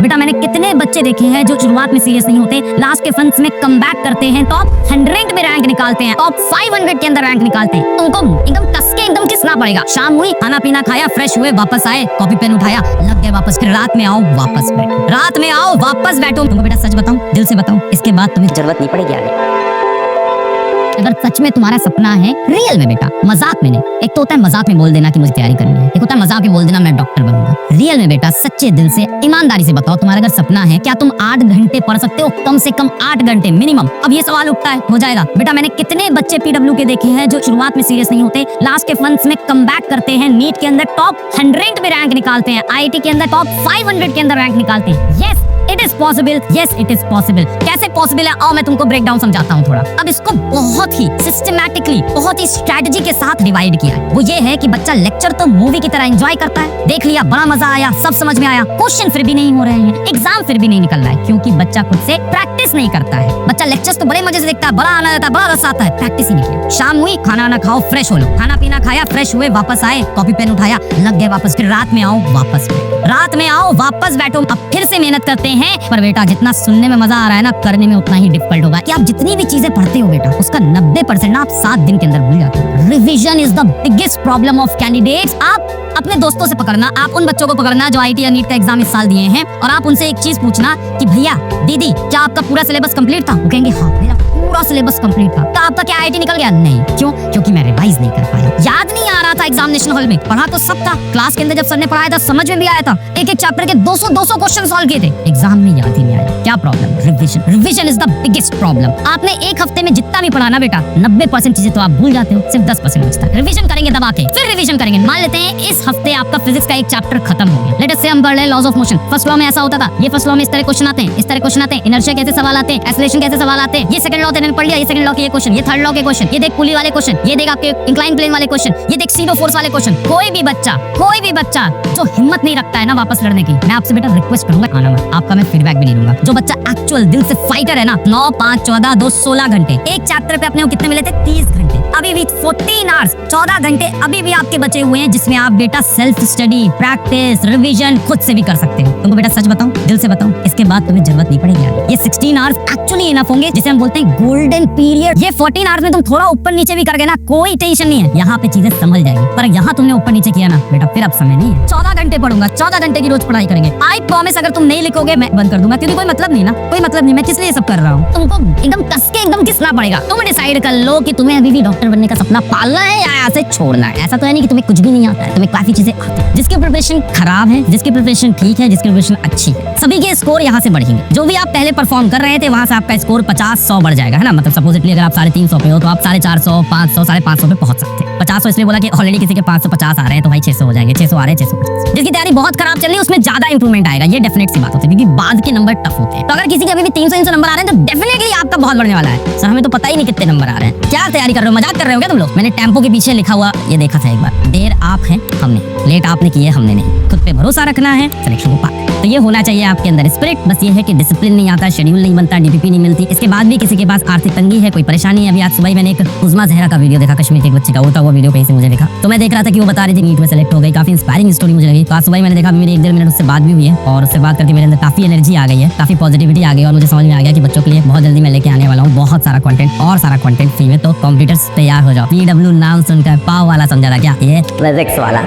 बेटा मैंने कितने बच्चे देखे हैं जो शुरुआत में सीरियस नहीं होते, लास्ट के फंड्स में कमबैक करते हैं, टॉप 100 में रैंक निकालते हैं, टॉप 500 के अंदर रैंक निकालते हैं। तुमको एकदम कस के एकदम किसना पड़ेगा। शाम हुई, खाना पीना खाया, फ्रेश हुए, वापस आए, कॉपी पेन उठाया, लग गए वापस। फिर रात में आओ वापस बैठो, रात में आओ वापस बैठो। तुमको बेटा सच बताऊं, दिल से बताऊं, इसके बाद तुम्हें जरूरत नहीं पड़ेगी आगे। अगर सच में तुम्हारा सपना है, रियल में बेटा, मजाक में नहीं। एक तो होता है मजाक में बोल देना कि मुझे तैयारी करनी है, एक होता है मजाक में बोल देना मैं डॉक्टर बनूंगा। रियल में बेटा सच्चे दिल से ईमानदारी से बताओ, तुम्हारा अगर सपना है, क्या तुम 8 घंटे पढ़ सकते हो? कम से कम 8 घंटे मिनिमम। अब ये सवाल उठता है, हो जाएगा बेटा। मैंने कितने बच्चे पीडब्ल्यू के देखे हैं जो शुरुआत में सीरियस नहीं होते, लास्ट के फंड्स में कमबैक करते हैं, नीट के अंदर टॉप 100 में रैंक निकालते हैं, आईआईटी के अंदर टॉप 500 के अंदर रैंक निकालते हैं। Yes it is possible, yes it is possible. कैसे पॉसिबल है, आओ मैं तुमको ब्रेक डाउन समझाता हूँ थोड़ा। अब इसको बहुत ही सिस्टमैटिकली, बहुत ही स्ट्रेटजी के साथ डिवाइड किया है। वो ये है कि बच्चा लेक्चर तो मूवी की तरह एंजॉय करता है, देख लिया, बड़ा मजा आया, सब समझ में आया, क्वेश्चन फिर भी नहीं हो रहे हैं, एग्जाम फिर भी नहीं निकल रहा है, क्योंकि बच्चा खुद से प्रैक्टिस नहीं करता है। बच्चा लेक्चर्स तो बड़े मजे से देखता है, बड़ा आनंद आता है, बड़ा रस आता है, प्रैक्टिस ही नहीं किया। शाम हुई, खाना ना खाओ, फ्रेश हो लो, खाना पीना खाया, फ्रेश हुए, वापस आए, कॉपी पेन उठाया, लग गए वापस। फिर रात में आओ वापस बैठो, रात में आओ वापस बैठो। अब फिर से मेहनत करते हैं, पर बेटा जितना सुनने में मजा आ रहा है ना, करने में उतना ही डिफिकल्ट होगा। कि आप जितनी भी चीजें पढ़ते हो बेटा, उसका 90% ना आप 7 दिन के अंदर भूल जाते हो। Revision is the biggest problem of candidates. आप अपने दोस्तों से पकड़ना, आप उन बच्चों को पकड़ना जो आईटी या नीट का एग्जाम इस साल दिए हैं, और आप उनसे एक चीज पूछना कि भैया दीदी क्या आपका पूरा सिलेबस कंप्लीट था? वो कहेंगे हाँ मेरा पूरा सिलेबस कंप्लीट था। तो आपका क्या आईटी निकल गया? नहीं। क्यों? क्योंकि मैं रिवाइज नहीं कर पाया, याद नहीं आ रहा था एग्जामिनेशन हॉल में। पढ़ा तो सब था, क्लास के अंदर जब सर ने पढ़ाया था समझ में भी आया था, एक एक चैप्टर के 200 क्वेश्चन सॉल्व किए थे, एग्जाम में याद ही नहीं आया। क्या problem? Revision. Revision is the biggest problem. आपने एक हफ्ते में जितना भी पढ़ा ना बेटा, 90% चीजें तो आप भूल जाते हो, सिर्फ 10% बचता है। रिवीजन करेंगे दबा के, फिर रिवीजन करेंगे। मान लेते हैं इस हफ्ते आपका फिजिक्स का एक चैप्टर खत्म हो गया। लेट अस से हम पढ़ रहे हैं laws of motion. First law में ऐसा होता था, ये फर्स्ट लॉ में इस तरह क्वेश्चन आते हैं, इस तरह क्वेश्चन आते हैं, इनर्शिया कैसे सवाल आते हैं, एक्सेलरेशन कैसे सवाल आते हैं, ये सेकंड लॉ तेने पढ़ लिया, ये सेकंड लॉ के ये क्वेश्चन, ये थर्ड लॉ के क्वेश्चन, ये देख पुली वाले क्वेश्चन, ये देख आपके इंक्लाइन प्लेन वाले क्वेश्चन, ये देख सीडो फोर्स वाले क्वेश्चन। कोई भी बच्चा जो हिम्मत नहीं रखता है ना वापस लड़ने की, मैं आपसे बेटा रिक्वेस्ट करूंगा, आना मत। आपका मैं फीडबैक भी नहीं लूंगा। जो बच्चा एक्चुअल दिल से फाइटर है ना, 9, 5, 14, 2, 16 घंटे एक चैप्टर पे अपने को कितने मिले थे? 30 घंटे। अभी भी 14 आवर्स, 14 घंटे अभी भी आपके बचे हुए हैं, जिसमें आप बेटा सेल्फ स्टडी, प्रैक्टिस, रिवीजन खुद से भी कर सकते हो। तुमको बेटा सच बताऊं, दिल से बताऊं, इसके बाद तुम्हें जरूरत नहीं पड़ेगी आगे। ये 16 आवर्स एक्चुअली इनफ होंगे, जिसे हम बोलते हैं गोल्डन पीरियड। ये 14 आवर्स में तुम थोड़ा ऊपर नीचे भी कर गए ना, कोई टेंशन नहीं है, यहाँ पे चीजें संभल जाएगी। पर यहाँ तुमने ऊपर नीचे किया ना बेटा, फिर अब समय नहीं है। 14 घंटे पढ़ूंगा, 14 घंटे की रोज पढ़ाई करेंगे। आई प्रॉमिस, अगर तुम नहीं लिखोगे मैं बंद कर दूंगा, क्योंकि कोई मतलब नहीं ना, कोई मतलब नहीं। मैं किस लिए सब कर रहा हूँ? तुमको एकदम कस के एकदम घिसना पड़ेगा। तुम डिसाइड कर लो कि तुम्हें अभी भी डॉक्टर बनने का सपना पालना है या यहाँ से छोड़ना है। ऐसा तो है नहीं कि तुम्हें कुछ भी नहीं आता है, तुम्हें काफी चीजें आती है। जिसकी प्रिपरेशन खराब है, जिसकी प्रिपरेशन ठीक है, जिसकी प्रिपरेशन अच्छी है, सभी के स्कोर यहाँ से बढ़ेंगे। जो भी आप पहले परफॉर्म कर रहे थे, वहाँ से आपका स्कोर 50-100 बढ़ जाएगा, है ना। मतलब सपोजिटली अगर आप 350 पे हो तो आप 450, 500, 550 पे पहुंच सकते हैं। 50 इसलिए बोला कि ऑलरेडी किसी के 550 आ रहे हैं तो भाई 600 हो जाएंगे, 600 आ रहे हैं 650। जिसकी तैयारी बहुत खराब चल रही है उसमें ज्यादा इंप्रूवमेंट आएगा, ये डेफिनेट सी बात होती है, क्योंकि बाद के नंबर टफ होते हैं। तो अगर किसी के अभी भी 300 नंबर आ रहे हैं तो डेफिनेटली आपका बहुत बढ़ने वाला है। सर हमें तो पता ही नहीं कितने नंबर आ रहे हैं। क्या तैयारी कर रहे हो, मजाक कर रहे हो क्या तुम लोग? मैंने टेम्पो के पीछे लिखा हुआ ये देखा था एक बार, देर आप हैं हमने, लेट आपने की है हमने नहीं। खुद पे भरोसा रखना है, सिलेक्शन को पाना। तो ये होना चाहिए आपके अंदर स्पिरिट। बस ये है कि डिसिप्लिन नहीं आता, शेड्यूल नहीं बनता, डीपीपी नहीं मिलती। इसके बाद भी किसी के पास आर्थिक तंगी है, कोई परेशानी है। अभी आज सुबह मैंने एक उज़मा ज़हरा का वीडियो देखा, कश्मीर के एक बच्चे का, वो वीडियो कहीं से मुझे देखा, तो मैं देख रहा था कि वो बता रही थी नीट में सेलेक्ट हो गई। काफी इंस्पायरिंग स्टोरी मुझे लगी। तो आज सुबह मैंने देखा, मेरी 1-1.5 मिनट उससे बात भी हुई है, और उससे बात करके मेरे अंदर काफी एनर्जी आ गई है, काफी पॉजिटिविटी आ गई, और मुझे समझ में आ गया कि बच्चों के लिए बहुत जल्दी मैं लेके आने वाला हूँ बहुत सारा कंटेंट, और सारा कंटेंट फ्री में। तो कॉम्पिटिटर्स तैयार हो जाओ। पीडब्ल्यू नाम सुनकर पाव वाला समझा था क्या? ये फिजिक्स वाला।